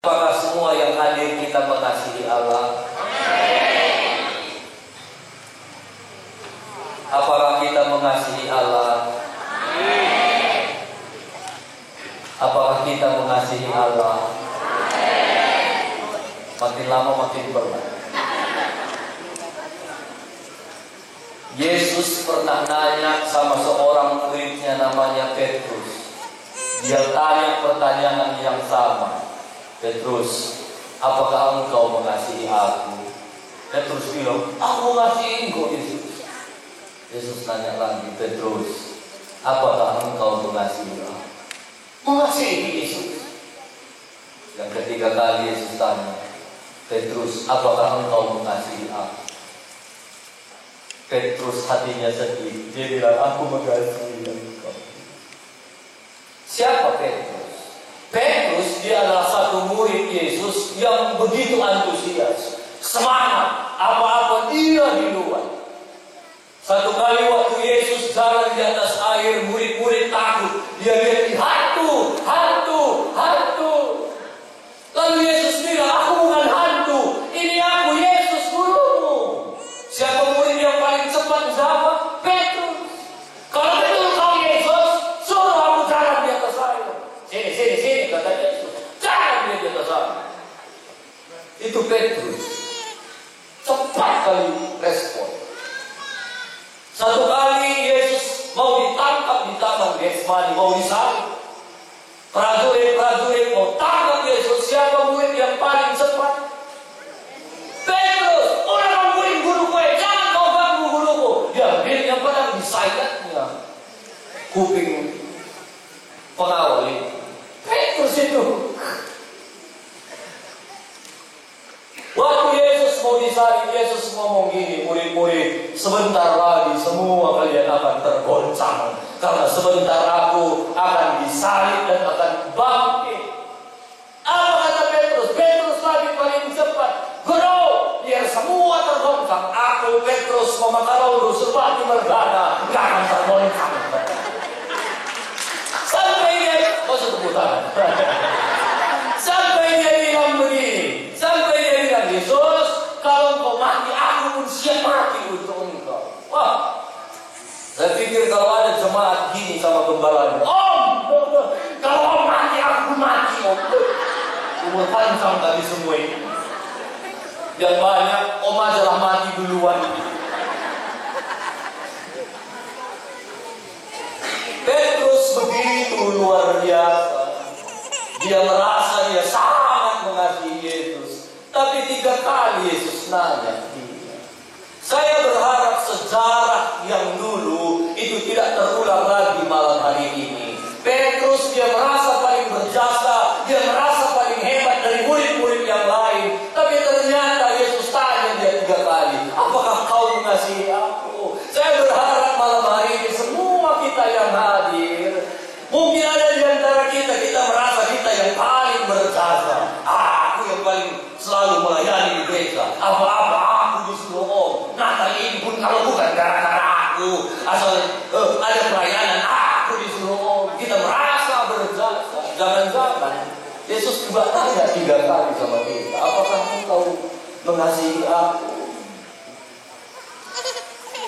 Apakah semua yang hadir kita mengasihi Allah? Apakah kita mengasihi Allah? Apakah kita mengasihi Allah? Makin lama makin berat. Yesus pernah nanya sama seorang muridnya namanya Petrus. Dia tanya pertanyaan yang sama. Petrus, apakah engkau mengasihi aku? Petrus bilang, aku mengasihi engkau, Yesus. Yesus tanya lagi, Petrus, apakah engkau mengasihi aku? Mengasihi, Yesus. Yang ketiga kali Yesus tanya, Petrus, apakah engkau mengasihi aku? Petrus hatinya sedih. Dia bilang, aku mengasihi engkau. Siapa Petrus? Petrus dia adalah satu murid Yesus yang begitu antusias, semangat, apa-apa dia di luar. Satu kali waktu Yesus jalan di atas air, murid-murid takut. Dia lihat hantu, hantu, hantu. Lalu Yesus bilang, aku bukan hantu, ini aku Yesus gurumu. Siapa murid yang paling cepat menjawab? Petrus. Kalau betul kau Yesus, suruh aku jalan di atas air. Sini, kata Yesus. Jalan dia di atas air. Itu Petrus. Cepat kali respon. Satu kali Yesus mau ditangkap di taman Getsemani, mau disalib. Prajurit mau tangkap Yesus. Siapa murid yang paling cepat? Petrus. Orang murid guru gue, jangan kau ganggu guruku. Dia ambilnya pedang disayatnya kuping pengawal itu. Petrus itu. Waktu Yesus mau disalib, Yesus ngomong gini, murid-murid, sebentar lagi semua kalian akan tergoncang, karena sebentar aku akan disalib dan akan bangkit. Apa kata Petrus? Petrus lagi paling cepat. Guru, biar semua tergoncang, aku Petrus memakarau seperti merdana, gak akan tergoncang. Sampai dia, tepuk tangan. Sampai dia bilang begini, sampai dia bilang, Yesus, kalau engkau mati, aku pun siap mati untuk engkau. Wah, saya pikir kalau ada jemaat gini sama gembalanya, Om, kalau Om mati, aku mati, Om. Umur panjang tadi semua ini. Yang banyak, Om aja lah mati duluan. Petrus begitu luar biasa. Dia merasa dia sangat mengasihi Yesus. Tapi 3 kali Yesus nanya dia. Saya berharap sejarah yang dulu itu tidak terulang lagi malam hari ini. Petrus dia merasa paling berjasa, dia merasa paling hebat dari murid-murid yang lain. Tapi ternyata Yesus tanya dia 3 kali, apakah kau mengasihi aku? Saya berharap malam hari ini semua kita yang hadir, mungkin ada di antara kita merasa kita yang paling berjasa. Aku yang paling selalu melayani di gereja. Apa-apa aku disuruh Om. Natal ini pun kalau bukan gara-gara aku, asal ada pelayanan aku disuruh Om. Kita merasa berjasa. Jangan-jangan Yesus juga tanya 3 kali sama kita, apakah engkau mengasihi aku?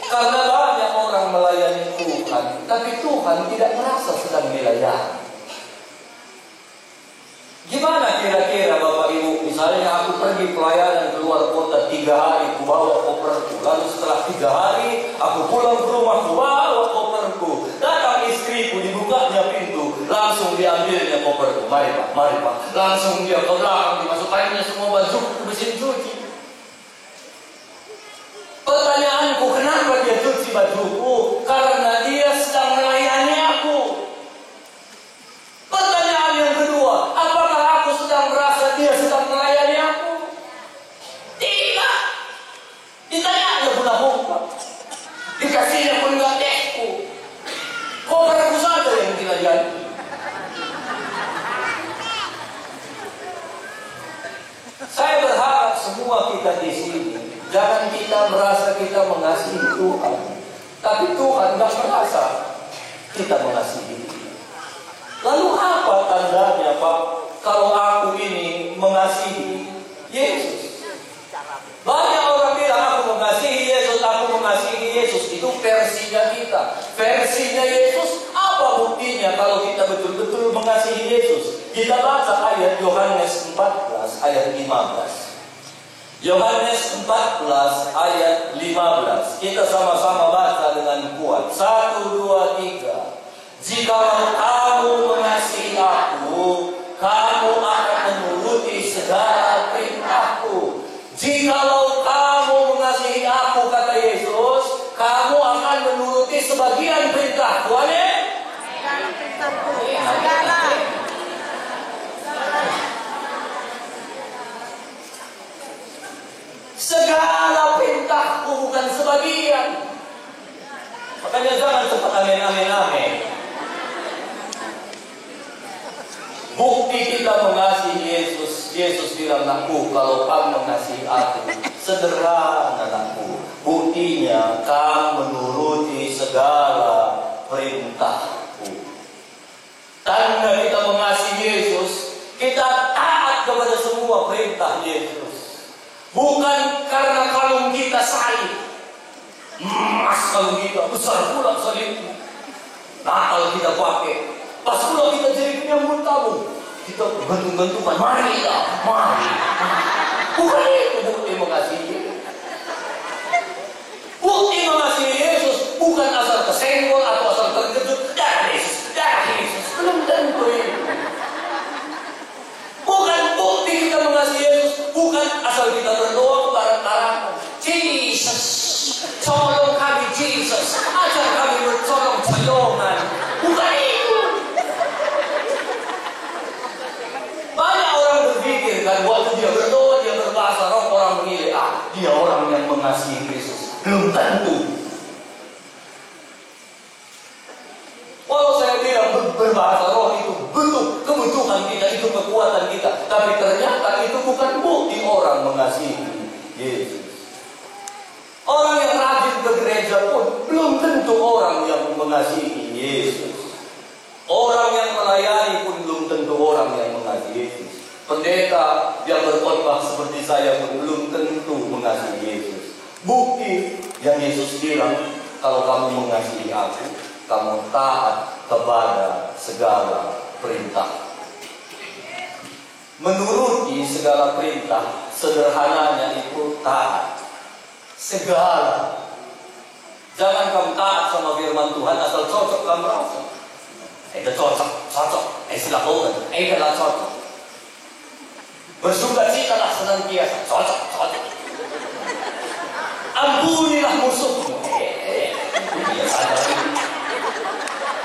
Karena banyak orang melayani Tuhan, tapi Tuhan tidak merasa sedang dilayani. Gimana kira-kira Bapak Ibu, misalnya aku pergi pelayanan keluar kota 3 hari, aku bawa koperku. Lalu setelah 3 hari, aku pulang ke rumah, aku bawa koperku. Datang istriku, dibukanya pintu, langsung diambilnya koperku. Mari Pak. Langsung dia ke belakang, dimasukkannya semua baju ke mesin cuci. Pertanyaanku, kenapa dia cuci bajuku? Karena dia sedang melayani aku. Pertanyaan yang kedua, apakah aku sedang merasa dia sedang melayani aku? Tidak. Ditanya aja pula muka. Dikasihnya pun enggak tehku. Koperku saja yang tidak jadi. Saya berharap semua kita di sini, jangan kita merasa kita mengasihi Tuhan, tapi Tuhan nggak merasa kita mengasihi. Lalu apa tandanya Pak? kalau aku ini mengasihi Yesus? Banyak orang bilang aku mengasihi Yesus, aku mengasihi Yesus. Itu versinya kita. Versinya Yesus, apa buktinya kalau kita betul-betul mengasihi Yesus? Kita baca ayat Yohanes 14 ayat 15. Yohanes 14 ayat 15. Kita sama-sama baca dengan kuat. 1, 2, 3. Jikalau kamu mengasihi aku, kamu akan menuruti segala perintahku. Jikalau kamu mengasihi aku, kata Yesus, kamu akan menuruti sebagian perintahku. Amin. Segala perintahku, bukan sebagian. Makanya jangan cepat amin, amin, amin. Bukti kita mengasihi Yesus, Yesus bilang, "Anakku, kalau kamu mengasihi aku, sederhana anakku. Buktinya kamu menuruti segala perintahku." Tanda kita mengasihi Yesus, kita taat kepada semua perintah Yesus. Bukan karena kalung kita salib. Emas kalung kita besar pula salibnya. Nah, kalau kita pakai, pas pula kita jadi penyambut tamu, kita gantung-gantungan, mari lah, mari. Bukan itu bukti mengasihi. Bukti mengasihi Yesus bukan asal kesenggol atau asal terkejut. Darah Yesus, belum tentu itu. Bukan bukti kita mengasihi Yesus, bukan asal kita berdoa bareng-bareng. Jesus, tolong kami Jesus, ajar kami bercolong-colongan. Bukan itu. Banyak orang berpikir kan, waktu dia berdoa, dia berbahasa roh, orang menilai, dia orang yang mengasihi Yesus. Belum tentu. Walau saya bilang berbahasa roh itu bentuk kebutuhan kita, itu kekuatan kita, tapi ternyata itu bukan bukti orang mengasihi Yesus. Orang yang rajin ke gereja pun belum tentu orang yang mengasihi Yesus. Orang yang melayani pun belum tentu orang yang mengasihi Yesus. Pendeta yang berkhotbah seperti saya pun belum tentu mengasihi Yesus. Bukti yang Yesus bilang, kalau kamu mengasihi aku, kamu taat kepada segala perintah. Menuruti segala perintah, sederhananya itu taat. Segala. Jangan kamu taat sama firman Tuhan asal cocok kamu rasa. Itu cocok. Silakan. Itulah cocok. Bersukacitalah senantiasa. Cocok. Ampunilah musuhmu.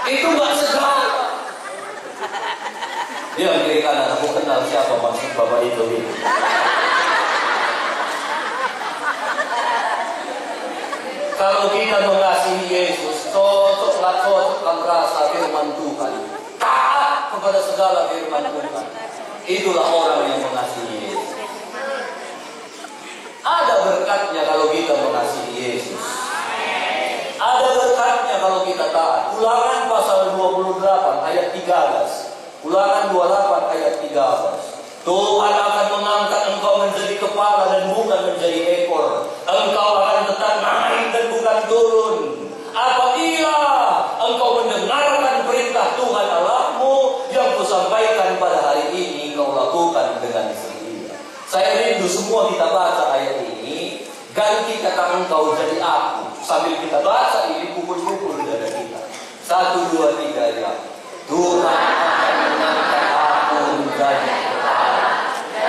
Itu gak segala. Dia kiri kanan, aku kenal siapa maksud bapak itu. Kalau kita mengasihi Yesus, cocok kamu rasa firman Tuhan, taat kepada segala firman Tuhan. Itulah orang yang mengasihi Yesus. Ada berkatnya kalau kita mengasihi Yesus. Ada berkatnya kalau kita taat. Ulangan pasal 28 ayat 13. Ulangan 28 ayat 13. Tuhan akan mengangkat engkau menjadi kepala dan bukan menjadi ekor. Engkau akan tetap naik dan bukan turun. Apabila engkau mendengarkan perintah Tuhan Allahmu yang kusampaikan pada hari ini, kau lakukan dengan setia. Saya rindu semua kita baca ayat ini. Ganti kata engkau jadi aku. Sambil kita baca ini, pukul-pukul dada kita. 1, 2, 3 ya. Tuhan akan mengangkat aku menjadi kepala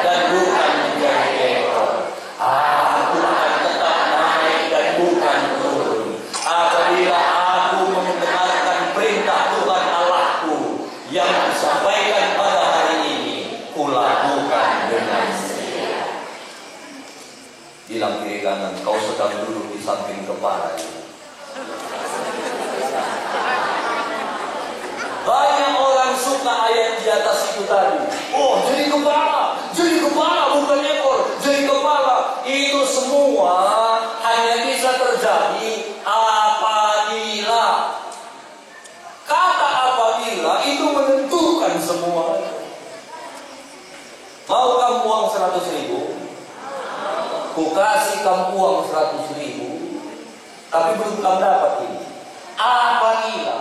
dan bukan menjadi ekor. Aku akan tetap naik dan bukan turun. Apabila aku mendengarkan perintah Tuhan Allahku yang disampaikan pada hari ini, kulakukan dengan setia. Bilang kiri kanan, kau sedang duduk di samping kepala ini. Banyak orang suka ayat di atas itu tadi. Oh, jadi kepala bukan ekor, jadi kepala. Itu semua hanya bisa terjadi apabila. Kata apabila itu menentukan semua. uang 100.000? Ku kasih kamu uang 100.000, tapi belum kamu dapat ini. Apabila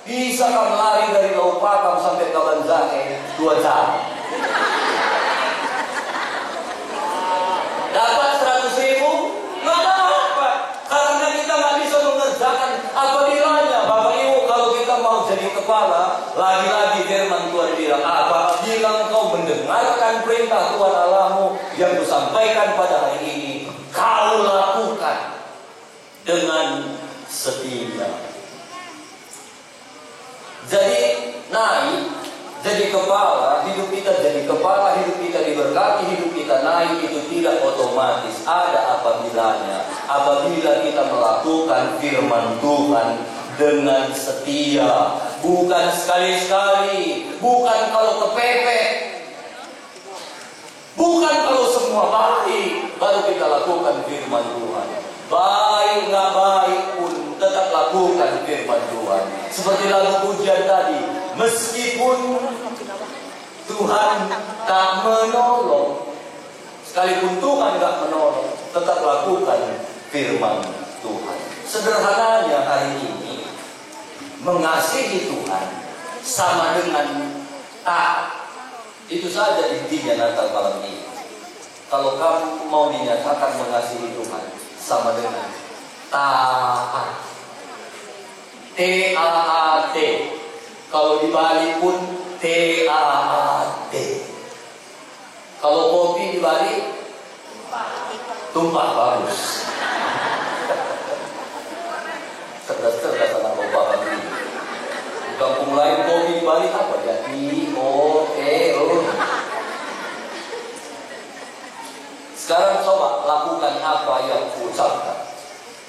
bisa kamu lari dari Laupakam sampai ke Banzai 2 jam, dapat 100.000? Nggak dapat, karena kita nggak bisa mengerjakan apabila-nya. Bapak Ibu, kalau kita mau jadi kepala, lagi-lagi firman Tuhan bilang, apabila engkau mendengarkan perintah Tuhan Allahmu yang kusampaikan pada hari ini, kau lakukan dengan setia. Jadi naik, jadi kepala, hidup kita jadi kepala, hidup kita diberkati, hidup kita naik, itu tidak otomatis. Ada apabila-nya. Apabila kita melakukan firman Tuhan dengan setia, bukan sekali-sekali, bukan kalau kepepet, bukan kalau semua baik baru kita lakukan firman Tuhan. Baik nggak baik pun tetap lakukan firman Tuhan. Seperti lagu pujian tadi, meskipun Tuhan tak menolong, sekalipun Tuhan nggak menolong, tetap lakukan firman Tuhan. Sederhananya hari ini, mengasihi Tuhan sama dengan taat. Itu saja intinya Natal malam ini. Kalau kamu mau dinyatakan mengasihi Tuhan, sama dengan taat. T-A-A-T. Kalau di Bali pun T-A-A-T. Kalau kopi di Bali, tumpah bagus. Cerdas-cerdas anak bapak kami. Di kampung lain kopi di Bali apa ya? I-O-E-O. Sekarang coba lakukan apa yang kuucapkan.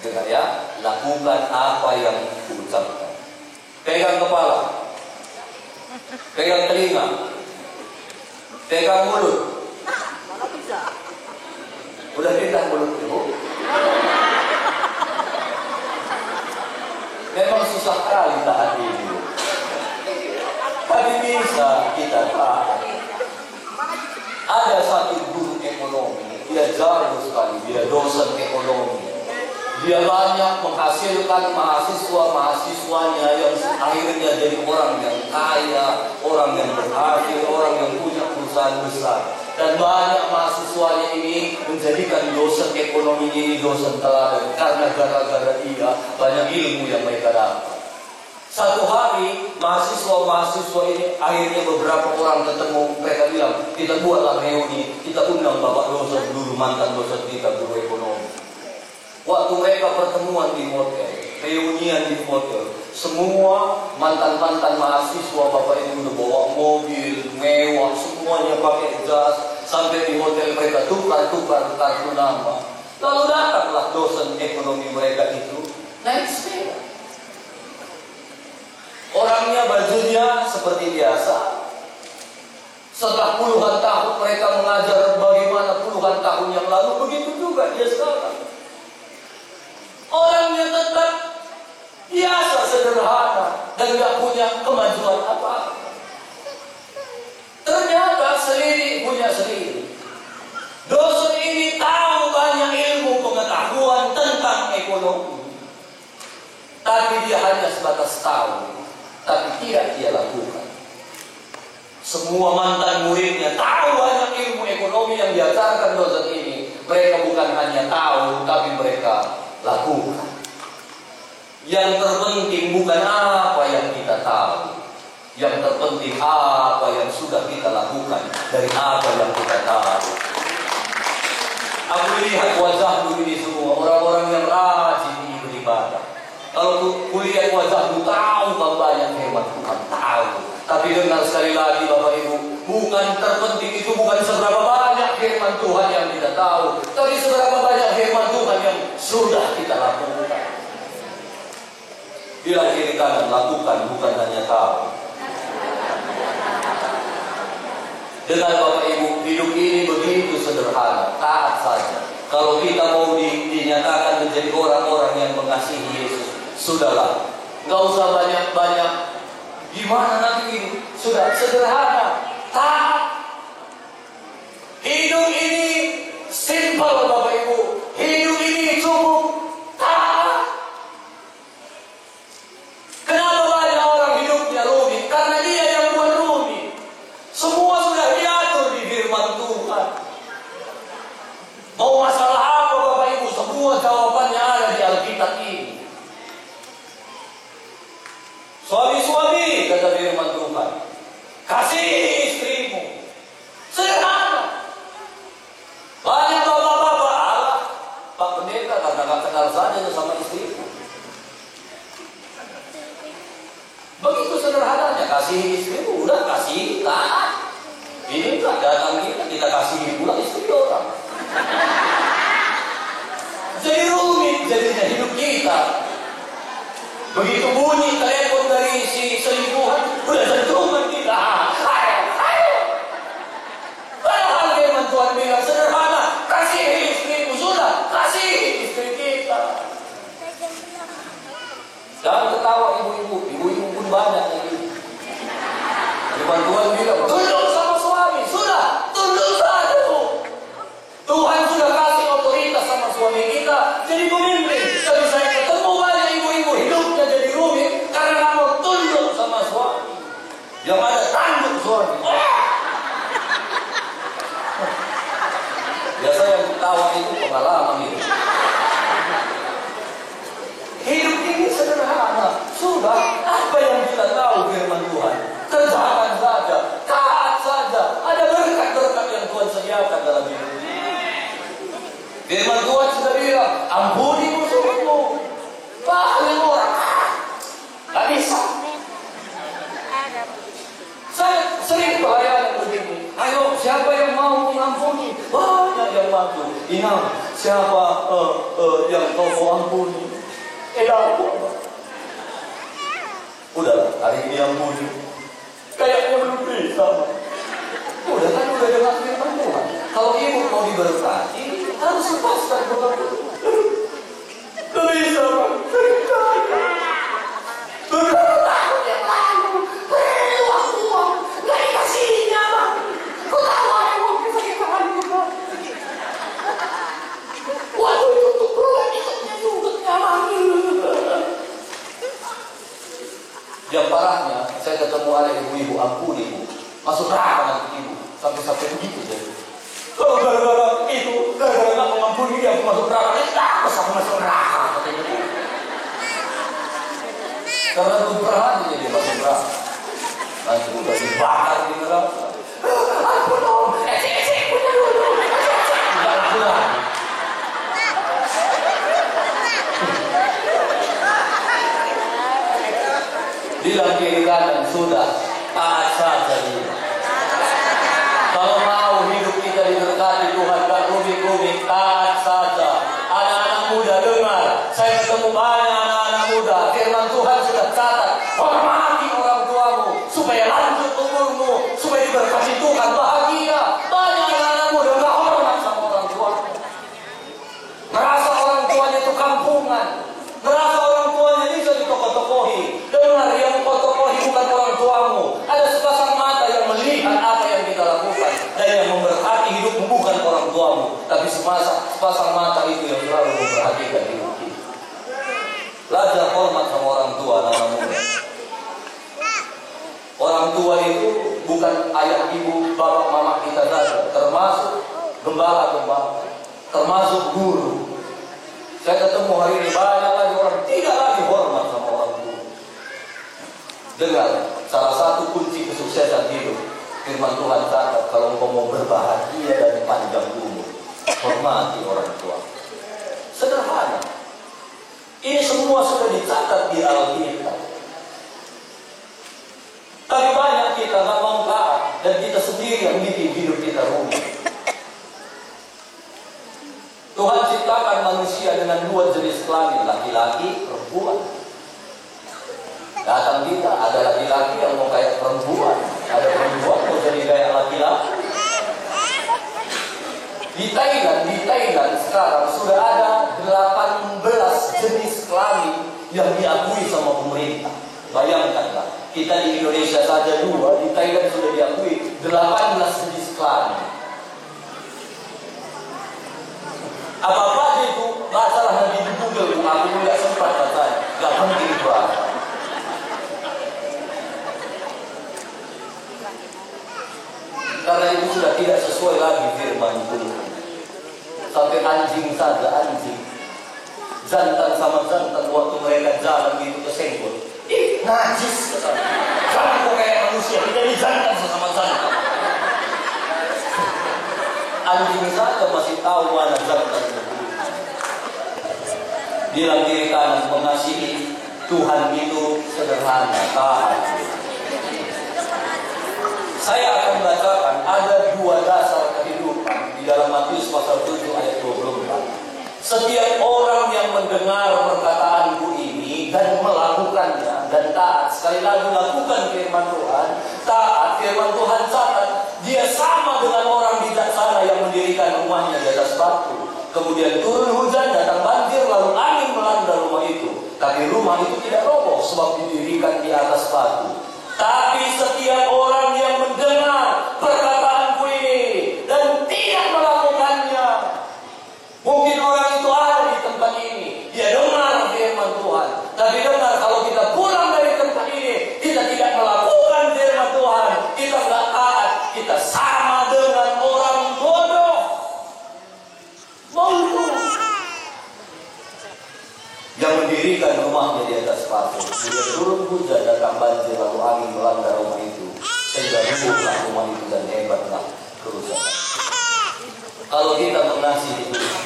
Dengar ya, lakukan apa yang kuucapkan. Pegang kepala, pegang telinga, pegang mulut. Udah pindah mulut ibu? Memang susah kali taat ini. Tapi bisa kita taat. Ada satu guru ekonomi, dia jago sekali, dia dosen ekonomi. Dia banyak menghasilkan mahasiswa-mahasiswanya yang akhirnya jadi orang yang kaya, orang yang berhasil, orang yang punya perusahaan besar. Dan banyak mahasiswanya ini menjadikan dosen ekonomi ini dosen teladan, karena gara-gara dia banyak ilmu yang mereka dapat. Satu hari mahasiswa-mahasiswa ini akhirnya beberapa orang ketemu, mereka bilang, kita buatlah reuni, kita undang bapak dosen dulu, mantan dosen kita, guru ekonomi. Waktu mereka pertemuan di hotel, reunian di hotel, semua mantan-mantan mahasiswa bapak itu udah bawa mobil mewah, semuanya pakai jas, sampai di hotel mereka tukar-tukar kartu nama. Lalu datanglah dosen ekonomi mereka itu naik sepeda. Orangnya bajunya seperti biasa. Setelah puluhan tahun mereka mengajar bagaimana puluhan tahun yang lalu, begitu juga dia sekarang. Orangnya tetap biasa, sederhana, dan gak punya kemajuan apa. Ternyata selidik punya selidik. Dosen ini tahu banyak ilmu pengetahuan tentang ekonomi, tapi dia hanya sebatas tahu, tapi tidak dia lakukan. Semua mantan muridnya tahu banyak ilmu ekonomi yang diajarkan dosen ini. Mereka bukan hanya tahu, tapi mereka lakukan. Yang terpenting bukan apa yang kita tahu, yang terpenting apa yang sudah kita lakukan dari apa yang kita tahu. Aku lihat wajahmu ini semua orang-orang yang rajin beribadah. Kalau kulihat wajahmu, tahu bang banyak hemat Tuhan, tahu. Tapi dengar sekali lagi Bapak Ibu, bukan terpenting itu bukan seberapa banyak firman Tuhan yang kita tahu, tapi seberapa banyak firman Tuhan yang sudah kita lakukan. Bila kiri kanan, lakukan, bukan hanya tahu. Dengan Bapak Ibu, hidup ini begitu sederhana, taat saja. Kalau kita mau dinyatakan menjadi orang-orang yang mengasihi Yesus, sudahlah, nggak usah banyak-banyak. Gimana nanti ini? Sudah sederhana, taat. Hidup ini simple Bapak Ibu. Hidup ini cukup taat. Kenapa banyak orang hidupnya rumit? Karena dia yang buat rumit. Semua sudah diatur di firman Tuhan. Mau masalah apa Bapak Ibu? Semua jawabannya ada di Alkitab ini. Suami-suami, kata firman Tuhan, kasihi istrimu. Sederhana. Banyak bapak-bapak, Allah, Pak Pendeta, karena gak kenal saja sama istrimu. Begitu sederhananya, kasihi istrimu, udah kasihi, taat. Ini kan datang kita kasihi pula istri orang. Jadi rumit jadinya hidup kita. Begitu bunyi telepon dari si selingkuhan, udah dentuman kita. Ayo. Padahal firman Tuhan bilang sederhana, kasihi istrimu, sudah kasihi istri kita. Jangan ketawa ibu-ibu pun banyak lagi. Firman Tuhan bilang, tunduk sama suami, sudah tunduk saja tuh. Tuhan sudah kasih otoritas sama suami kita jadi pemimpin. Tapi saya ketemu banyak ibu-ibu hidupnya jadi rumit karena kamu tunduk sama suami. Yang ada tanduk suami. Biasa yang ketawa itu pengalaman itu. Hidup ini sederhana. Sudah apa yang kita tahu firman Tuhan, kerjakan saja, taat saja. Ada berkat-berkat yang Tuhan sediakan dalam hidup ini. Firman Tuhan sudah bilang, ampuni musuhmu. Banyak orang gak bisa. Saya sering pelayanan begini. Ayo, siapa yang mau mengampuni? Banyak yang mampu. Ingat, siapa yang kau mau ampuni? Aku. Udah, hari ini ampuni. Kayaknya belum bisa. Udah dengar firman Tuhan. Kalau ibu mau diberkati, harus lepaskan beban. Gak bisa, Pak. Beberapa tahun yang lalu, uang gak dikasihnya, Pak. Kau tahu ada uang sakit hati, Pak. Waduh, itu untuk program ikutnya juga, Pak. Yang parahnya, saya ketemu ada ibu-ibu ampuni, ibu. Masuk neraka nanti ibu. Sampai begitu jadi. Kalau gara-gara itu, gara-gara gak mengampuni dia, aku masuk neraka. Aku masuk neraka. Karena keberanian jadi masuk neraka. Nanti udah dibakar di neraka. Aku dong, ecek punya dulu. Enggak laku lagi. Bilang kiri kanan, sudah, taat saja dia. Kalau mau hidup kita diberkati Tuhan, gak rumit-rumit, taat saja. Anak-anak muda dengar, saya ketemu banyak anak-anak muda. Firman Tuhan sudah catat, hormati orang tuamu supaya lanjut umurmu, supaya diberkati Tuhan, bahagia. Banyak anak-anak muda gak hormat sama orang tuanya. Merasa orang tuanya itu kampungan, merasa orang tuanya bisa ditokoh-tokohi. Dengar, yang tokoh-tokohi bukan orang tuamu. Ada sepasang mata yang melihat apa yang kita lakukan, dan yang memberkati hidupmu bukan orang tuamu, tapi sepasang mata itu yang selalu memperhatikan hidup kita. Belajar hormat sama orang tua, anak muda. Orang tua itu bukan ayah ibu, bapak mama kita saja, termasuk gembala-gembala, termasuk guru. Saya ketemu hari ini banyak lagi orang tidak lagi hormat sama orang tua. Dengar, salah satu kunci kesuksesan hidup, firman Tuhan catat, kalau engkau mau berbahagia dan panjang umur, hormati orang tua. Sederhana. Ini semua sudah dicatat di Alkitab. Tapi banyak kita nggak mau taat, dan kita sendiri yang bikin hidup kita rumit. Tuhan ciptakan manusia dengan dua jenis kelamin, laki-laki, perempuan. Datang kita, ada laki-laki yang mau kayak perempuan, ada perempuan mau jadi kayak laki-laki. Di Thailand sekarang sudah ada 18 jenis kelamin yang diakui sama pemerintah. Bayangkanlah, kita di Indonesia saja 2, di Thailand sudah diakui 18 jenis kelamin. Apa-apa aja itu masalah nanti di Google, aku nggak sempat baca, nggak penting itu apa. Karena itu sudah tidak sesuai lagi firman Tuhan. Sampai anjing saja, anjing jantan sama jantan waktu mereka jalan gitu kesenggol, najis kesana. Jangan kok kayak manusia, kita ini jantan sama jantan. Anjing saja masih tahu mana jantan. Bilang diri kanan mengasihi Tuhan itu sederhana, taat. Saya akan bacakan ada 2 dasar kehidupan di dalam Matius pasal 7 ayat 24. Setiap orang yang mendengar perkataanku ini dan melakukannya dan taat, sekali lagi lakukan firman Tuhan, taat firman Tuhan, catat, dia sama dengan orang bijaksana yang mendirikan rumahnya di atas batu. Kemudian turun hujan, datang banjir, lalu angin melanda rumah itu. Tapi rumah itu tidak roboh sebab didirikan di atas batu. Tapi setiap orang yang mendengar perkataanku ini dan tidak melakukannya. Mungkin orang itu ada di tempat ini, dia dengar firman Tuhan, tapi dengar kalau kita pulang dari tempat ini, kita tidak melakukan firman Tuhan, kita nggak taat, kita sama dengan orang bodoh. Bodoh. Yang mendirikan rumahnya di atas batu, dia turun hujan, datang banjir, lalu angin melanda rumah itu, sehingga rubuhlah rumah itu dan hebatlah kerusakan. Kalau kita mengasihi Tuhan,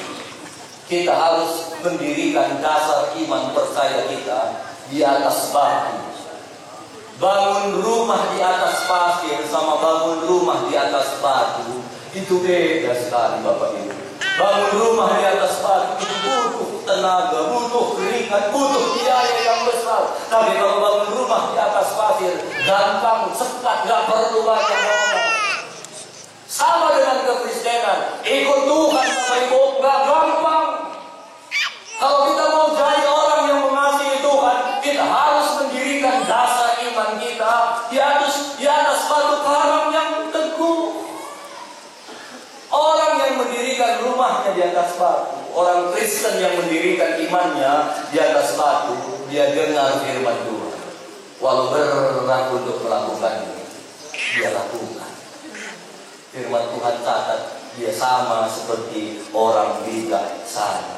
kita harus mendirikan dasar iman percaya kita di atas batu. Bangun rumah di atas pasir sama bangun rumah di atas batu itu beda sekali Bapak Ibu. Bangun rumah di atas batu itu butuh tenaga, butuh keringat, butuh biaya yang besar. Tapi kalau bangun rumah di atas pasir gampang, sekat, gak perlu banyak ngomong. Sama dengan kekristenan, ikut Tuhan sama ibu gak gampang. Kalau kita mau jadi orang yang mengasihi Tuhan, kita harus mendirikan dasar iman kita di atas batu karang yang teguh. Orang yang mendirikan rumahnya di atas batu, orang Kristen yang mendirikan imannya di atas batu, dia dengar firman Tuhan. Walau berat untuk melakukannya, dia lakukan. Firman Tuhan catat, dia sama seperti orang bijaksana.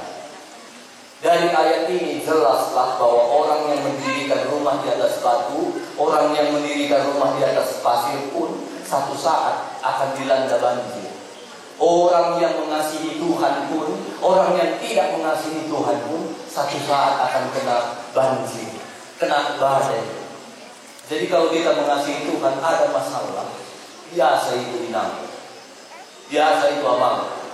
Dari ayat ini jelaslah bahwa orang yang mendirikan rumah di atas batu, orang yang mendirikan rumah di atas pasir pun satu saat akan dilanda banjir. Orang yang mengasihi Tuhan pun, orang yang tidak mengasihi Tuhan pun satu saat akan kena banjir, kena badai. Jadi kalau kita mengasihi Tuhan ada masalah, biasa itu dinamai, biasa itu amal.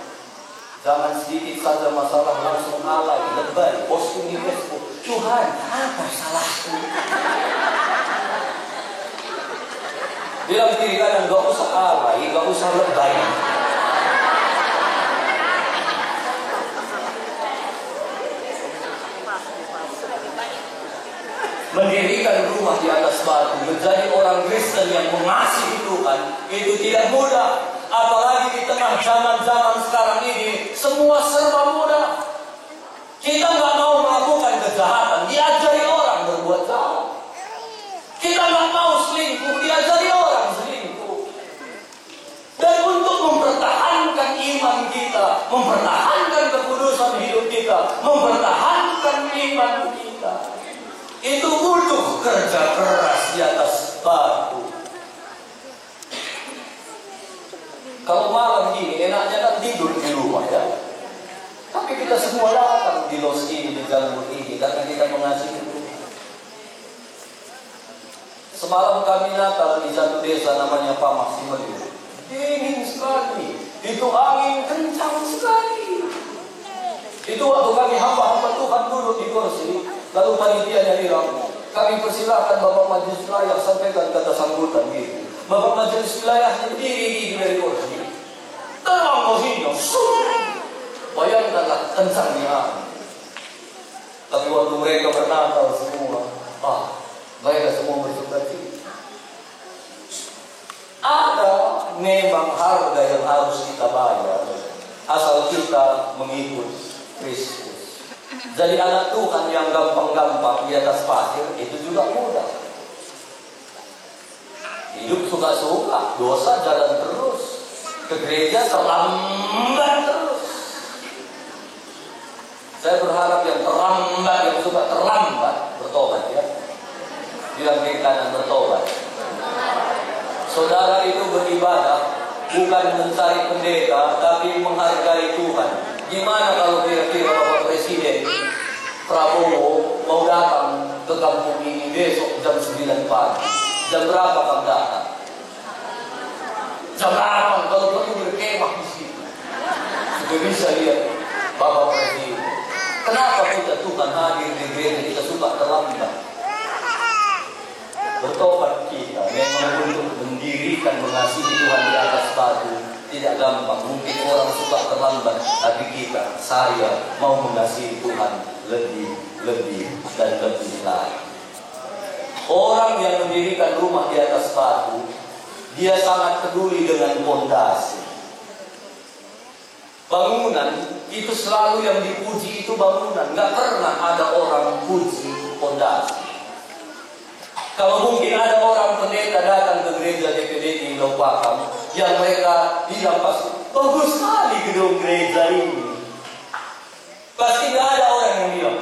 Jangan sedikit saja masalah langsung alay, lebay, posting di Facebook. Tuhan, apa salahku? Bilang kiri kanan, gak usah alay, gak usah lebay. Mendirikan rumah di atas batu, menjadi orang Kristen yang mengasihi Tuhan, itu tidak mudah. Apalagi di tengah zaman-zaman sekarang ini, semua serba mudah. Kita nggak mau melakukan kejahatan, diajari orang berbuat jahat. Kita nggak mau selingkuh, diajari orang selingkuh. Dan untuk mempertahankan iman kita, mempertahankan kekudusan hidup kita, mempertahankan iman kita, itu butuh kerja keras di atas batu. Kalau malam gini, enaknya kan tidur di rumah ya. Tapi kita semua datang di los ini, di jalur ini, karena kita mengasihi Tuhan. Semalam kami natal di satu desa namanya Pamaksimeli. Dingin sekali, itu angin kencang sekali. Itu waktu kami hamba-hamba Tuhan duduk di kursi, lalu panitianya bilang, kami persilakan Bapak Majelis Wilayah sampaikan kata sambutan gitu. Bapak Majelis Wilayah berdiri dari kursi, tenang kursinya, bayangkanlah kencangnya. Tapi waktu mereka bernatal semua, mereka semua bersukacita. Ada memang harga yang harus kita bayar. asal kita mengikut Kristus. Jadi anak Tuhan yang gampang-gampang di atas pasir itu juga mudah. Hidup suka-suka, dosa jalan terus, ke gereja terlambat terus. Saya berharap yang terlambat, yang suka terlambat bertobat ya. Bilang kiri kanan bertobat. Saudara itu beribadah bukan mencari pendeta, tapi menghargai Tuhan. Gimana kalau kira-kira Bapak Presiden Prabowo mau datang ke kampung ini besok jam 9 pagi? Jam berapa kamu datang? Jam 8 kalau perlu berkemah di situ. Sudah bisa lihat Bapak Presiden. Kenapa kita Tuhan hadir di gereja kita suka terlambat? Bertobat kita memang untuk mendirikan mengasihi Tuhan di atas batu tidak gampang. Mungkin orang suka terlambat, tapi saya mau mengasihi Tuhan lebih dan lebih lagi. Orang yang mendirikan rumah di atas batu, dia sangat peduli dengan fondasi. Bangunan itu selalu yang dipuji itu bangunan, nggak pernah ada orang puji fondasi. Kalau mungkin ada orang pendeta datang ke gereja DPD di Lopakam yang mereka bilang pasti bagus sekali gedung gereja ini. Pasti nggak ada orang yang bilang,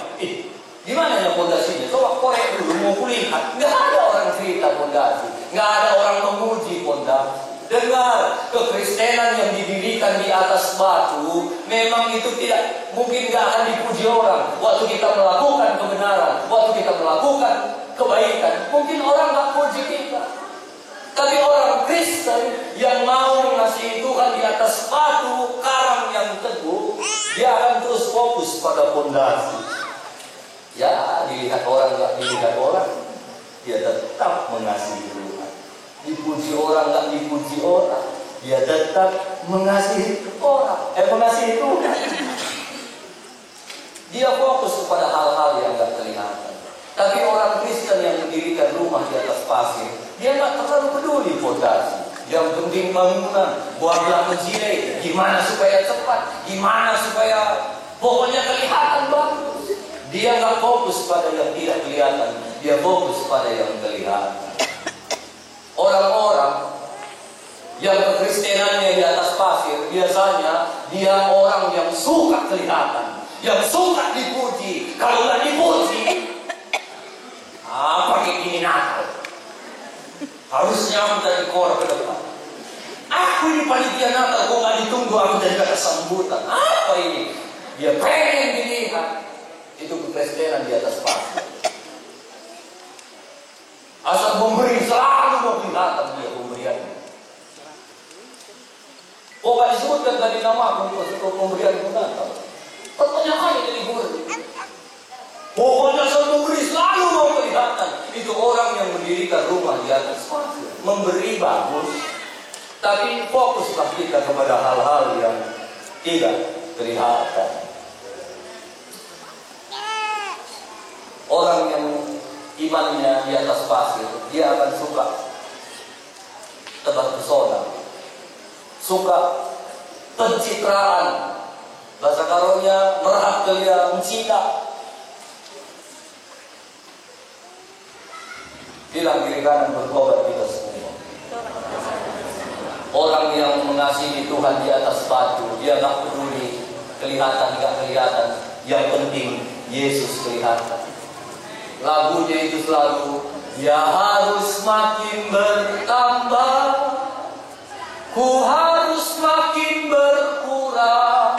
gimana ya fondasinya? Coba korek dulu, mau kulihat. Nggak ada orang cerita fondasi, nggak ada orang memuji fondasi. Dengar, kekristenan yang didirikan di atas batu memang itu tidak mungkin nggak akan dipuji orang. Waktu kita melakukan kebenaran, waktu kita melakukan kebaikan, mungkin orang nggak puji kita. Tapi orang Kristen yang mau mengasihi Tuhan di atas batu karang yang teguh, dia akan terus fokus pada fondasi. Ya, dilihat orang nggak dilihat orang, dia tetap mengasihi Tuhan. Dipuji orang nggak dipuji orang, dia tetap mengasihi orang. Mengasihi Tuhan. Dia fokus kepada hal-hal yang nggak kelihatan. Tapi orang Kristen yang mendirikan rumah di atas pasir, dia nggak terlalu peduli fondasi. Yang penting bangunan, buatlah menjilai. Gimana supaya cepat? Gimana supaya pokoknya kelihatan bagus? Dia nggak fokus pada yang tidak kelihatan, dia fokus pada yang kelihatan. Orang-orang yang kekristenannya di atas pasir, biasanya dia orang yang suka kelihatan, yang suka dipuji. Kalau nggak dipuji, pakai gini nakal. Harusnya aku dari kor ke depan. Aku ini panitia Natal, kok nggak ditunggu aku dari kata sambutan. Apa ini? Dia pengen dilihat. Itu kekristenan di atas pasir. Asal memberi selalu mau kelihatan dia pemberiannya. Oh, gak disebutkan tadi nama aku untuk pemberian Natal. Pertanyaannya jadi guru. Pokoknya asal memberi selalu mau kelihatan. Itu orang yang mendirikan rumah di atas pasir. Memberi bagus, tapi fokuslah kita kepada hal-hal yang tidak kelihatan. Orang yang imannya di atas pasir, dia akan suka tebar pesona, suka pencitraan. Bahasa karonya merah kelia mencita. Bilang kiri kanan bertobat kita semua. Orang yang mengasihi Tuhan di atas batu, dia gak peduli kelihatan gak kelihatan. Yang penting Yesus kelihatan. Lagunya itu selalu, ya harus makin bertambah, ku harus makin berkurang.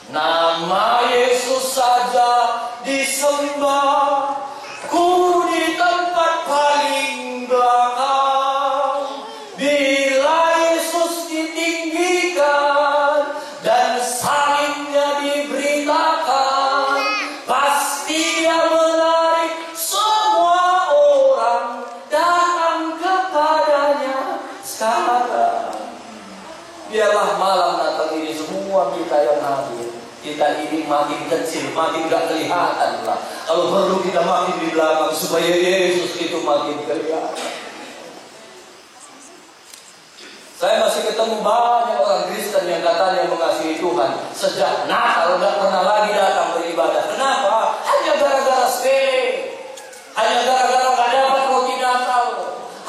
Nama Yesus saja disembah, ku di tempat paling belakang. Bila Yesus ditinggikan dan salibnya diberitakan, pasti dia menarik semua orang datang kepadanya sekarang. Biarlah malam Natal ini semua kita yang hadir, kita ini makin kecil, makin gak kelihatan lah. Kalau perlu kita makin di belakang supaya Yesus itu makin kelihatan. Saya masih ketemu banyak orang Kristen yang katanya mengasihi Tuhan sejak Natal nggak pernah lagi datang beribadah. Kenapa? Hanya gara-gara sepele, hanya gara-gara nggak dapat roti Natal,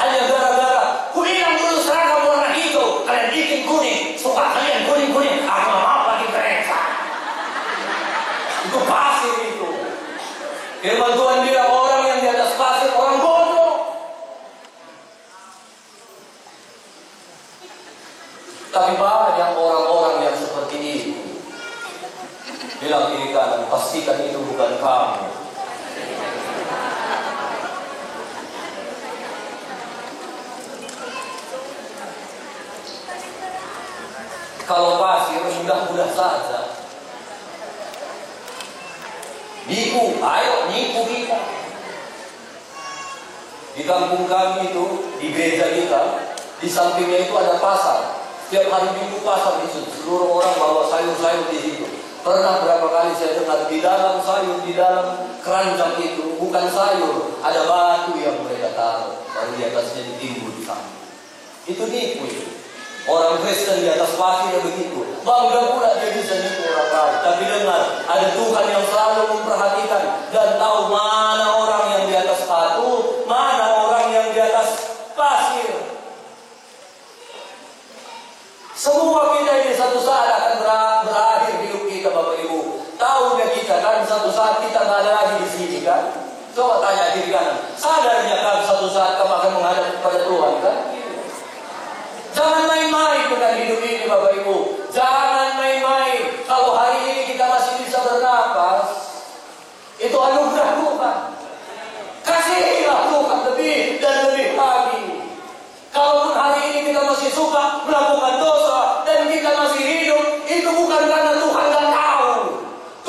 hanya gara-gara ku hilang dulu seragam warna hijau, kalian bikin kuning, suka kalian kuning-kuning, aku nggak mau lagi gereja. Itu pasir itu. Firman Tuhan bilang orang yang di atas pasir orang bodoh. Tapi banyak orang-orang yang seperti itu. Bilang kiri kanan, pastikan itu bukan kamu. Kalau pasir mudah-mudah saja. Nipu, ayo nipu kita. Di kampung kami itu, di gereja kita, di sampingnya itu ada pasar. Setiap hari Minggu pasar itu, seluruh orang bawa sayur-sayur di situ. Pernah berapa kali saya dengar di dalam sayur, di dalam keranjang itu bukan sayur, ada batu yang mereka taruh, baru di atasnya ditimbun di sana. Itu nipu itu. Orang Kristen di atas pasir begitu. Bangga pula dia bisa nipu orang lain. Tapi dengar, ada Tuhan yang selalu memperhatikan dan tahu mana orang yang di atas batu, mana orang yang di atas pasir. Semua kita ini satu saat akan berakhir hidup kita, Bapak Ibu. Tahu ya kita kan satu saat kita nggak ada lagi di sini kan? Coba tanya diri kanan. Sadarnya kan satu saat kamu akan menghadap kepada Tuhan kan? Jangan main-main dengan hidup ini, Bapak Ibu. Jangan main-main. Kalau hari ini kita masih bisa bernapas, itu anugerah Tuhan. Kasihilah Tuhan lebih dan lebih lagi. Kalaupun hari ini kita masih suka melakukan dosa dan kita masih hidup, itu bukan karena Tuhan nggak tahu.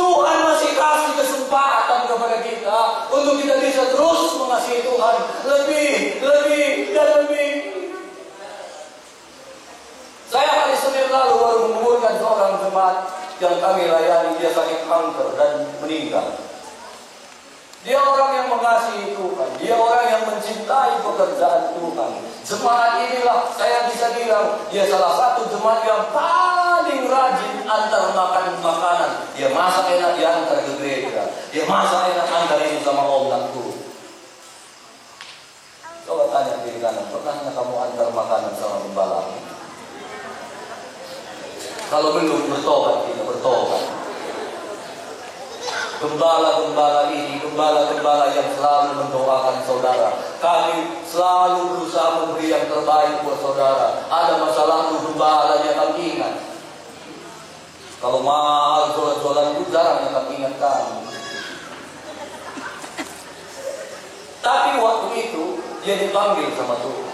Tuhan masih kasih kesempatan kepada kita untuk kita bisa terus mengasihi Tuhan lebih, dan lebih. Saya hari Senin lalu baru menguburkan seorang jemaat yang kami layani, dia sakit kanker dan meninggal. Dia orang yang mengasihi Tuhan, dia orang yang mencintai pekerjaan Tuhan. Jemaat inilah saya bisa bilang dia salah satu jemaat yang paling rajin antar makan makanan. Dia masak enak, dia antar ke gereja. Dia masak enak, antar ini sama om dan guru. Coba tanya diri kanan, pernahnya kamu antar makanan sama gembala? Kalau belum, bertobat, kita bertobat. Gembala-gembala ini, gembala-gembala yang selalu mendoakan saudara. Kami selalu berusaha memberi yang terbaik buat saudara. Ada masalah gembalanya kami ingat. Kalau mahal jualan-jualan itu jarang yang kami ingat kami. Tapi waktu itu dia dipanggil sama Tuhan.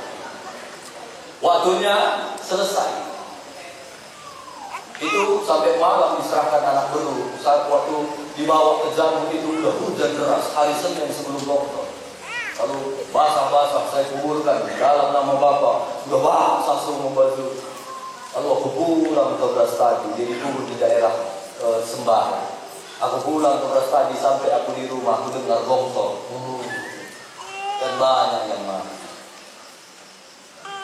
Waktunya selesai. Itu sampai malam diserahkan anak beru. Saat waktu dibawa ke Jambu itu udah hujan deras, hari Senin sebelum lockdown. Lalu basah-basah saya kuburkan dalam nama Bapa. Sudah basah semua baju. Lalu aku pulang ke Brastagi, jadi kubur di daerah Sembara. Aku pulang ke Brastagi sampai aku di rumah, aku dengar longsor. Dan banyak yang mati.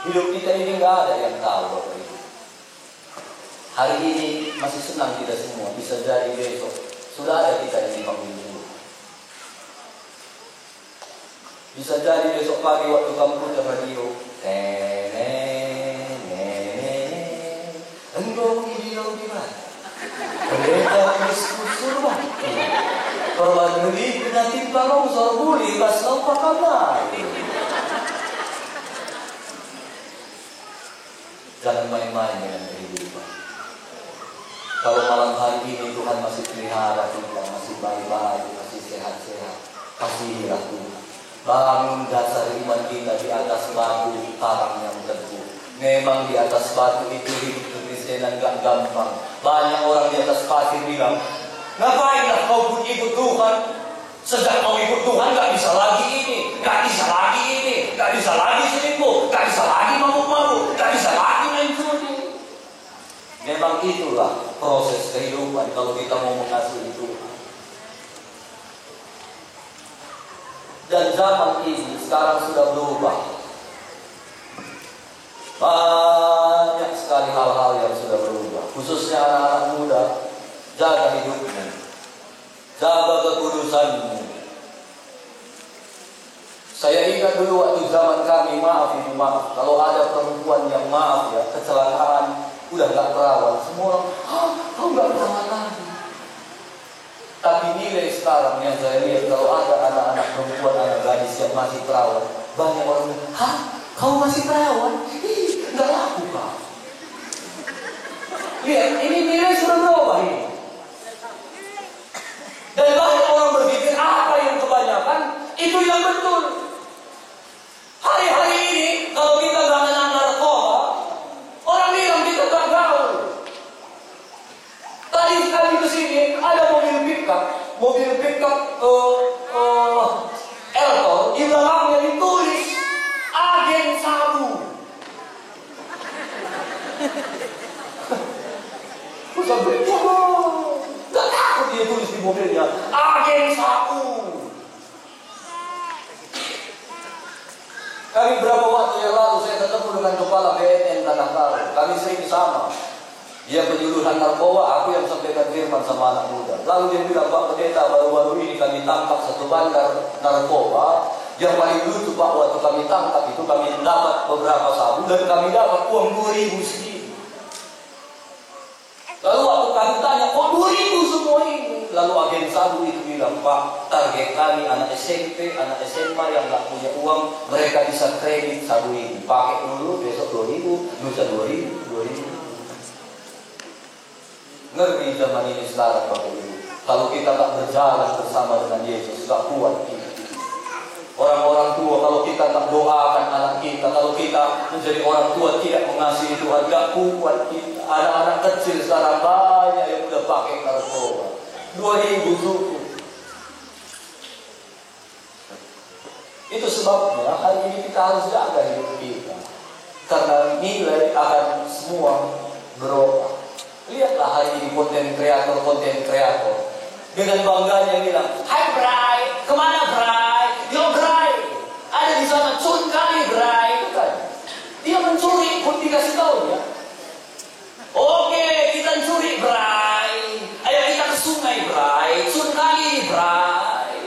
Hidup kita ini nggak ada yang tahu, Bapak Ibu. Hari ini masih senang kita semua, bisa jadi besok sudah ada kita yang dipanggil dulu. Bisa jadi besok pagi waktu kamu putar radio, engkau hidup di mana? Pendeta Kristus surga. Korban beli kena timpa longsor buli pas lupa kabar. Jangan main-main dengan kehidupan. Kalau malam hari ini Tuhan masih pelihara kita, masih baik-baik, masih sehat-sehat, kasihilah Tuhan. Bangun dasar iman kita di atas batu karang yang teguh. Memang di atas batu itu hidup kekristenan gak gampang. Banyak orang di atas pasir bilang, ngapainlah kau pun ikut Tuhan? Sejak kau ikut Tuhan gak bisa lagi ini, gak bisa lagi ini, gak bisa lagi selingkuh, gak bisa lagi mabuk-mabuk, gak bisa lagi main judi. Memang itulah proses kehidupan kalau kita mau mengasihi Tuhan. Dan zaman ini sekarang sudah berubah. sekali hal-hal yang sudah berubah. Khususnya anak-anak muda, jaga hidupnya, jaga kekudusanmu. Saya ingat dulu waktu zaman kami, maaf, kalau ada perempuan yang maaf ya, kecelakaan, udah gak perawan, semua orang, kau gak perawan lagi. Tapi nilai sekarang yang saya lihat, kalau ada anak-anak perempuan, anak gadis yang masih perawan, banyak orang bilang, kau masih perawan? Ih, gak laku kau. Lihat, ini nilai sudah berubah ini. Dan banyak orang berpikir, apa yang kebanyakan, itu yang betul. Hari-hari ini, kalau kita gak menang narkoba, orang bilang kita gak gaul. Tadi kami kesini, ada mobil pickup Elton, di belakangnya ditulis agen sabu. Sampai gak takut dia tulis di mobilnya agen sabu. Kami berapa waktu yang lalu saya ketemu dengan kepala BNN Tanah Karo. Kami sering sama. Dia penyuluhan narkoba, aku yang sampaikan firman sama anak muda. Lalu dia bilang, Pak Pendeta, baru-baru ini kami tangkap satu bandar narkoba. Yang paling lucu Pak, waktu kami tangkap itu kami dapat beberapa sabu dan kami dapat uang 2.000 sedikit. Lalu waktu kami tanya, kok 2.000 semua ini? Lalu agen sabu itu bilang, Pak, target kami anak SMP, anak SMA yang gak punya uang, mereka bisa kredit sabu ini. Pakai dulu, besok 2.000, lusa 2.000, 2.000. Ngerti zaman ini sekarang Bapak Ibu. Kalau kita tak berjalan bersama dengan Yesus, gak kuat kita. Orang-orang tua, kalau kita tak doakan anak kita, kalau kita menjadi orang tua tidak mengasihi Tuhan, gak kuat kita. Anak-anak kecil sekarang banyak yang udah pakai narkoba. 2.000 cukup. Itu sebabnya hari ini kita harus jaga hidup kita. Karena nilai akan semua berubah. Lihatlah hari ini konten kreator dengan bangganya bilang, Hai Bray, kemana Bray? Yo Bray, ada di sana, cun kali Bray, bukan? Dia mencuri pun dikasih tahu ya. Oke, kita curi Bray, ayo kita ke sungai Bray, cun kali Bray.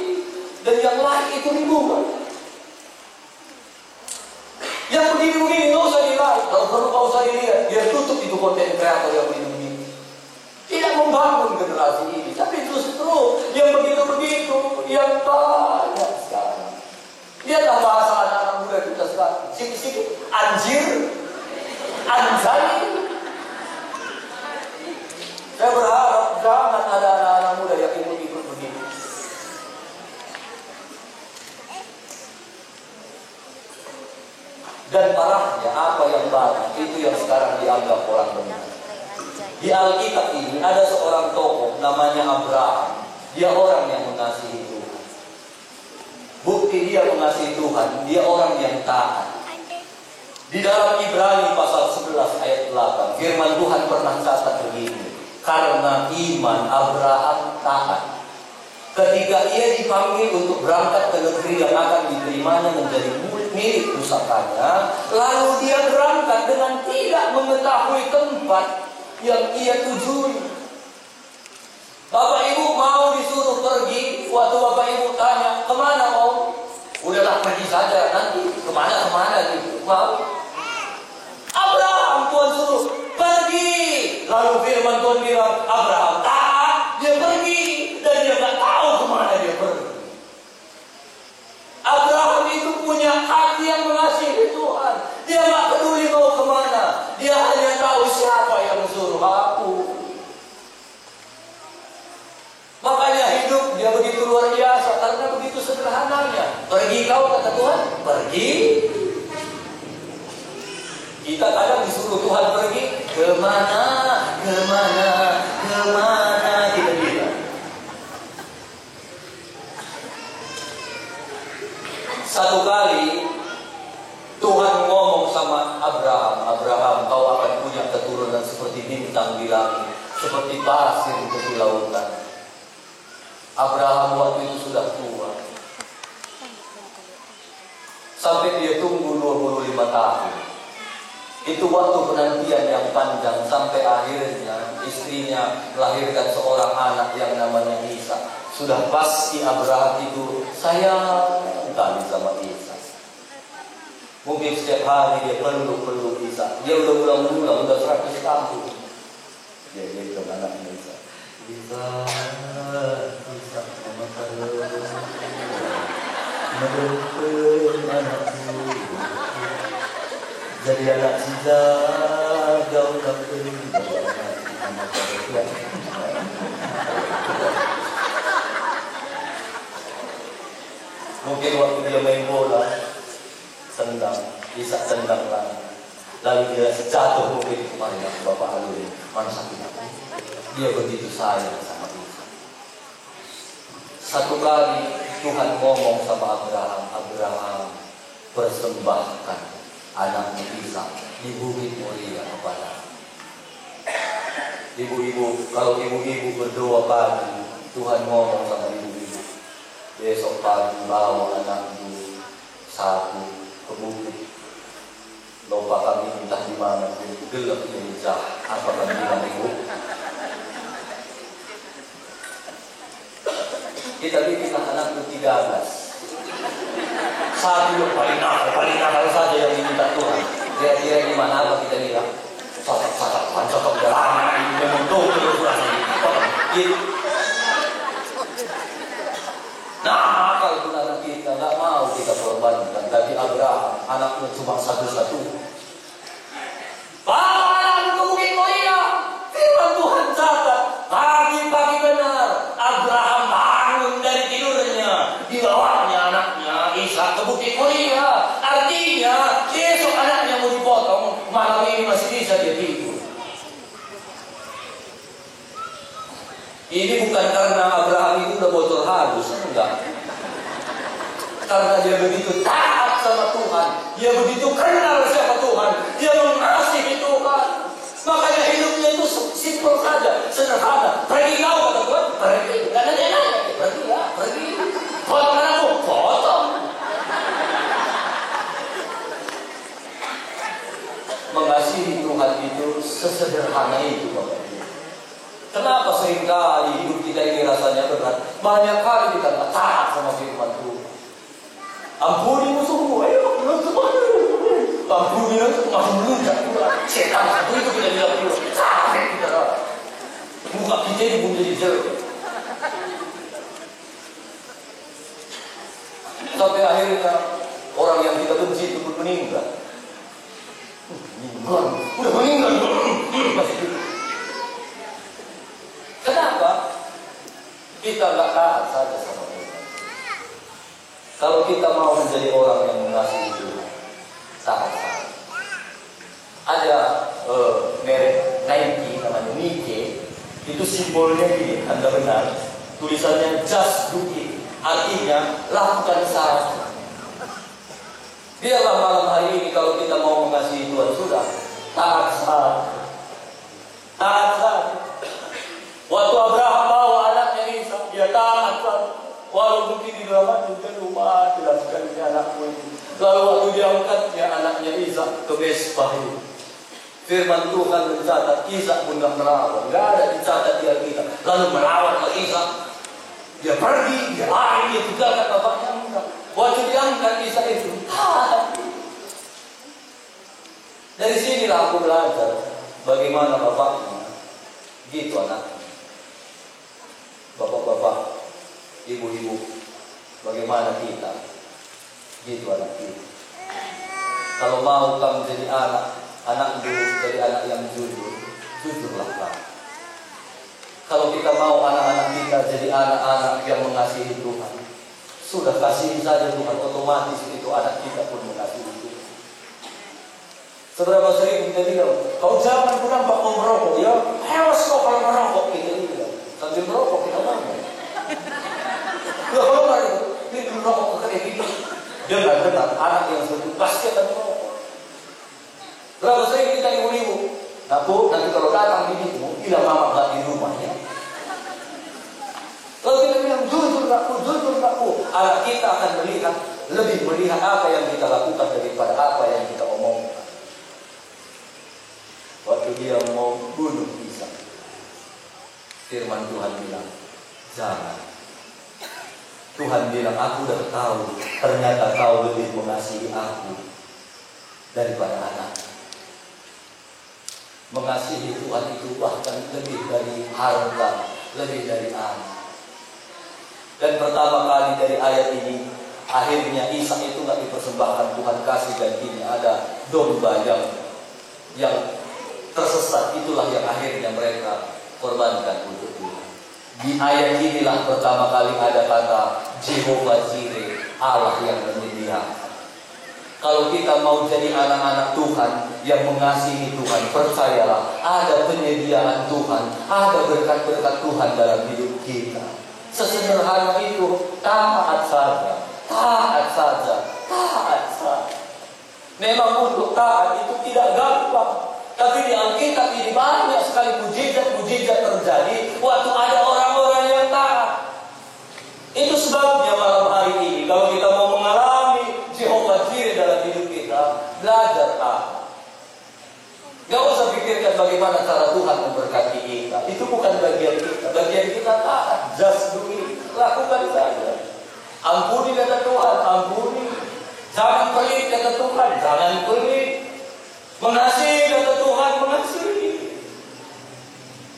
Dan yang lain itu ribuan. Yang begini-begini nggak usah dilihat, kalau perlu nggak usah dilihat, dia tutup itu konten kreator yang begini. Tidak membangun generasi ini, tapi justru yang begitu-begitu yang banyak sekarang. Lihatlah bahasa anak-anak muda kita sekarang, sikit-sikit anjir, anjay. Saya berharap jangan ada anak-anak muda yang ikut-ikut begitu. Dan parahnya apa yang banyak itu yang sekarang dianggap orang benar. Di Alkitab ini ada seorang tokoh namanya Abraham. Dia orang yang mengasihi Tuhan. Bukti dia mengasihi Tuhan, dia orang yang taat. Di dalam Ibrani pasal 11 ayat 8, firman Tuhan pernah catat begini. Karena iman Abraham taat. Ketika ia dipanggil untuk berangkat ke negeri yang akan diterimanya menjadi milik pusakanya, lalu dia berangkat dengan tidak mengetahui tempat yang ia tujui. Bapak Ibu mau disuruh pergi, waktu Bapak Ibu tanya, kemana mau? Udahlah pergi saja, nanti kemana gitu. Mau? Abraham Tuhan suruh pergi. Lalu firman Tuhan bilang, Abraham taat, dia pergi. Dan dia tak tahu kemana dia pergi. Abraham itu punya hati yang mengasihi Tuhan. Dia tak peduli mau kemana. Dia hanya tahu siapa yang suruh aku. Makanya hidup dia begitu luar biasa. Karena begitu sederhananya. Pergi kau, kata Tuhan. Pergi. Kita kadang disuruh Tuhan pergi. Kemana kita bilang. Satu kali Tuhan ngomong sama Abraham, kau akan punya keturunan seperti bintang di langit, seperti pasir di tepi lautan. Abraham waktu itu sudah tua. Sampai dia tunggu 25 tahun. Itu waktu penantian yang panjang sampai akhirnya istrinya melahirkan seorang anak yang namanya Ishak. Sudah pasti Abraham itu sayang sekali sama Ishak. Mungkin setiap hari dia peluk Ishak. Dia udah ulang-ulang, udah 100 tahun. Dia bilang anaknya Ishak. Ishak, mama peluk anakku. Jadi anak sisa kau tak perlu. Mungkin waktu dia main bola, tendang, Ishak tendang lah. Lalu dia jatuh mungkin kemarin Bapak Alwi, mana sakit aku. Dia begitu sayang sama Ishak. Satu kali Tuhan ngomong sama Abraham, Abraham persembahkan anakmu Ishak di bukit Moria kepada ibu-ibu. Kalau ibu-ibu berdoa pagi, Tuhan ngomong sama ibu-ibu, besok pagi bawa anakmu satu ke bukit. Lupa kami entah di mana, gelap gelisah. Apa kami bilang ibu? Kita bikin anak-anak 13. Satu yang paling nakal saja yang diminta Tuhan. Kira-kira gimana apa kita bilang? Cocok jalan ini membentuk terus gitu. Nah, kalau itu anak kita nggak mau kita korbankan. Tapi Abraham anaknya cuma satu-satu. Bawa ke Bukit Moria. Firman Tuhan catat. Pagi-pagi benar Abraham bangun dari tidurnya. Dibawanya anaknya Ishak ke Bukit Moria. Artinya besok anaknya mau dipotong, malam ini masih bisa dia tidur. Ini bukan karena Abraham itu udah bocor halus, enggak. Karena dia begitu taat sama Tuhan, dia begitu kenal siapa Tuhan, dia mengasihi Tuhan. Makanya hidupnya itu simpel saja, sederhana. Pergi kau kata Tuhan, pergi. Karena dia nanya, pergi ya, pergi. Potong anakku, potong. Mengasihi Tuhan itu sesederhana itu, Bapak. Kenapa seringkali hidup kita ini rasanya berat? Banyak kali kita nggak taat sama firman Tuhan. Ampuni musuhmu, ayo ampuni musuhmu, setan satu itu kita bilang dulu, sampai kita muka kita ini pun jadi jelek. Sampai akhirnya orang yang kita benci itu pun meninggal. Udah meninggal masih hidup. Kenapa? Kita nggak taat saja sama Tuhan. Kalau kita mau menjadi orang yang mengasihi Tuhan, taat saja. Ada merek Nike namanya Nike, itu simbolnya gini, Anda benar. Tulisannya just do it, artinya lakukan saja. Biarlah malam hari ini kalau kita mau mengasihi Tuhan sudah taat saja. Taat saja. Waktu Abraham bawa anaknya Ishak, dia taat saja. Walau mungkin di dalam juga rumah tidak sekali anakmu itu. Lalu waktu dia angkatnya anaknya Ishak ke Mesbah itu, firman Tuhan mencatat Ishak pun nggak melawan, nggak ada dicatat di Alkitab. Lalu melawan ke Ishak, dia pergi, dia lari, dia tinggalkan bapaknya. Waktu diangkat Ishak itu, dari sinilah aku belajar bagaimana bapaknya, gitu anaknya. Bapak-bapak, ibu-ibu, bagaimana kita, gitu anak kita. Kalau mau kamu jadi anak jadi anak yang jujur, jujurlah kamu. Kalau kita mau anak-anak kita jadi anak-anak yang mengasihi Tuhan, sudah kasihi saja Tuhan, otomatis itu anak kita pun mengasihi Tuhan. Seberapa sering kita bilang, kau jangan pernah mau merokok, ya hewas kau kalau merokok, kita bilang. Sambil merokok kita mau. Ya kalau nggak itu, ini merokok ke kayak gitu. Dia nggak benar, anak yang seperti pasti akan merokok. Berapa sering kita ibu-ibu, Bu, nanti kalau datang ini, tidak mama nggak di rumahnya. Kalau kita bilang jujur nggak Bu, anak kita akan lebih melihat apa yang kita lakukan daripada apa yang kita omongkan. Firman Tuhan bilang, jangan. Tuhan bilang, aku udah tahu, ternyata kau lebih mengasihi aku daripada anak. Mengasihi Tuhan itu bahkan lebih dari harta, lebih dari anak. Dan pertama kali dari ayat ini, akhirnya Ishak itu nggak dipersembahkan Tuhan kasih, dan ini ada domba yang tersesat. Itulah yang akhirnya mereka korbankan untuk Tuhan. Di ayat inilah pertama kali ada kata Jehovah Jireh, Allah yang menyediakan. Kalau kita mau jadi anak-anak Tuhan yang mengasihi Tuhan, percayalah ada penyediaan Tuhan, ada berkat-berkat Tuhan dalam hidup kita. Sesederhana itu, taat saja, taat saja, taat saja. Memang untuk taat itu tidak gampang. Tapi di Alkitab ini banyak sekali mujizat-mujizat terjadi waktu ada orang-orang yang taat. Itu sebabnya malam hari ini, kalau kita mau mengalami Jehovah Jireh dalam hidup kita, belajar taat. Gak usah pikirkan bagaimana cara Tuhan memberkati kita. Itu bukan bagian kita. Bagian kita taat. Just do it. Lakukan saja. Ampuni kata Tuhan, ampuni. Jangan pelit kata Tuhan, jangan pelit. Mengasihi kata Tuhan, mengasihi.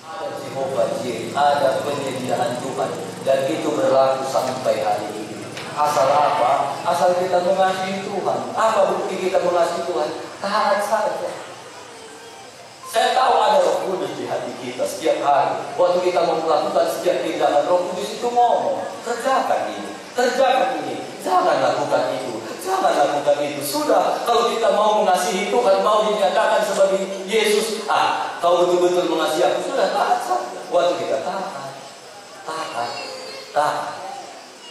Ada Jehovah Jireh, ada penyediaan Tuhan, dan itu berlaku sampai hari ini. Asal apa? Asal kita mengasihi Tuhan. Apa bukti kita mengasihi Tuhan? Taat saja. Saya tahu ada Roh Kudus di hati kita setiap hari. Waktu kita mau melakukan setiap tindakan, Roh Kudus itu ngomong, kerjakan ini, kerjakan ini, jangan lakukan itu, jangan lakukan itu. Sudah, kalau kita mau mengasihi Tuhan, mau dinyatakan sebagai Yesus, kau betul-betul mengasihi aku, sudah taat saja. Waktu kita taat,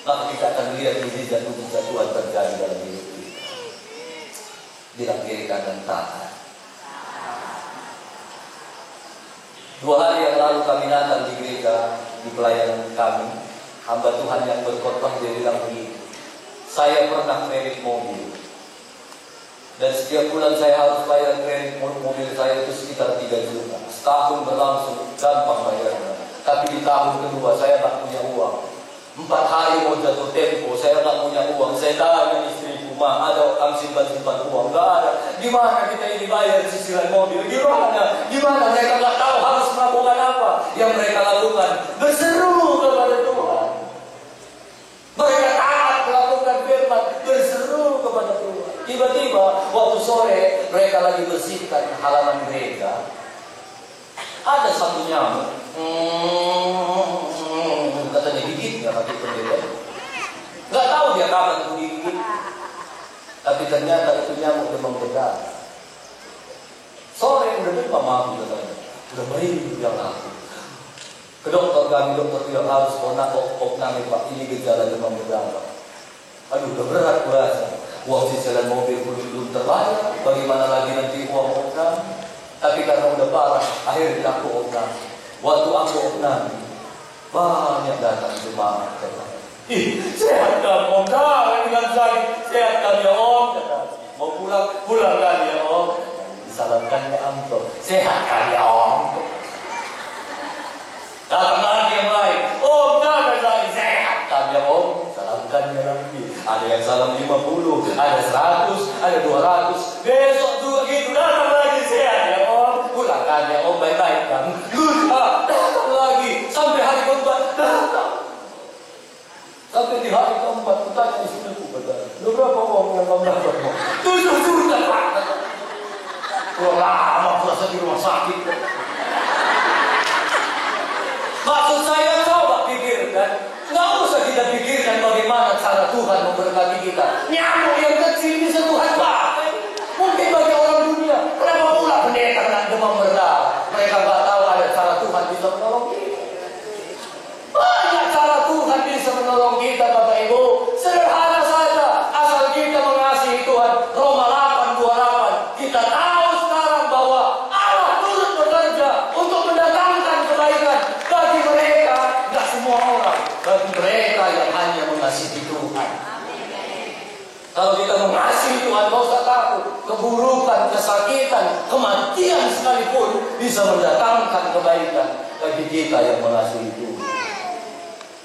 maka kita akan melihat mujizat-mujizat Tuhan terjadi dalam hidup kita. Bilang kiri kanan taat. 2 hari yang lalu kami datang di gereja, di pelayanan kami. Hamba Tuhan yang berkhotbah, dia bilang begini, saya pernah kredit mobil, dan setiap bulan saya harus bayar kredit mobil saya itu sekitar 3 juta. Setahun berlangsung, gampang bayarnya. Tapi di tahun kedua saya tak punya uang. 4 hari mau jatuh tempo, saya tak punya uang. Saya tanya istriku, Ma, ada kamu simpan uang? Gak ada. Gimana kita ini bayar cicilan mobil? Gimana? Mereka gak tahu harus melakukan apa. Yang mereka lakukan, berseru kepada Tuhan. Mereka taat melakukan firman, berseru kepada Tuhan. Tiba-tiba waktu sore mereka lagi bersihkan halaman gereja, ada satu nyamuk. Katanya gigit nggak kaki pendeta. Nggak tahu dia kapan tuh digigit. Tapi ternyata itu nyamuk demam berdarah. Sore udah lupa mampu katanya. Udah merinding bilang aku. Ke dokter kami, dokter bilang harus opname Pak, ini gejala demam berdarah. Aduh, udah berat kurasa. Uang cicilan mobil belum terbayar. Bagaimana lagi nanti uang opname? Tapi karena udah parah, akhirnya aku opname. Waktu aku opname, banyak datang jemaat. Sehat Om, jangan bilang sakit. Sehat kan ya Om. Mau pulang kan ya Om. Disalamkan ya Om. Sehat kan ya Om. Datang lagi yang lain. Om, jangan lagi. Sehat kan ya Om. Salamkan ya lagi. Ada yang salam 50, ada 100, ada 200. Besok juga gitu, datang lagi. Sehat ya Om. Pulang kan ya Om, baik-baik kan. Datang lagi. Sampai hari keempat, datang. Sampai di hari keempat, tanya istriku, berapa uang yang kamu dapat? 7 juta Pak. Lama puasa di rumah sakit. Maksud saya, coba pikirkan. Nggak usah kita pikirkan bagaimana cara Tuhan memberkati kita. Nyamuk yang kecil bisa Tuhan pakai. Mungkin bagi orang dunia, kenapa pula pendeta kena demam berdarah? Mereka nggak tahu ada cara Tuhan bisa menolong kita. Banyak cara Tuhan bisa menolong kita, Bapak Ibu. Sederhana saja, asal kita mengasihi Tuhan. Roma 8:28. Kita tahu sekarang bahwa Allah turut bekerja untuk mendatangkan kebaikan bagi mereka, tidak semua orang, bagi mereka yang hanya mengasihi Tuhan. Kalau kita mengasihi Tuhan, tidak usah takut. Keburukan, kesakitan, kematian sekalipun bisa mendatangkan kebaikan. bagi kita yang mengasihi Tuhan.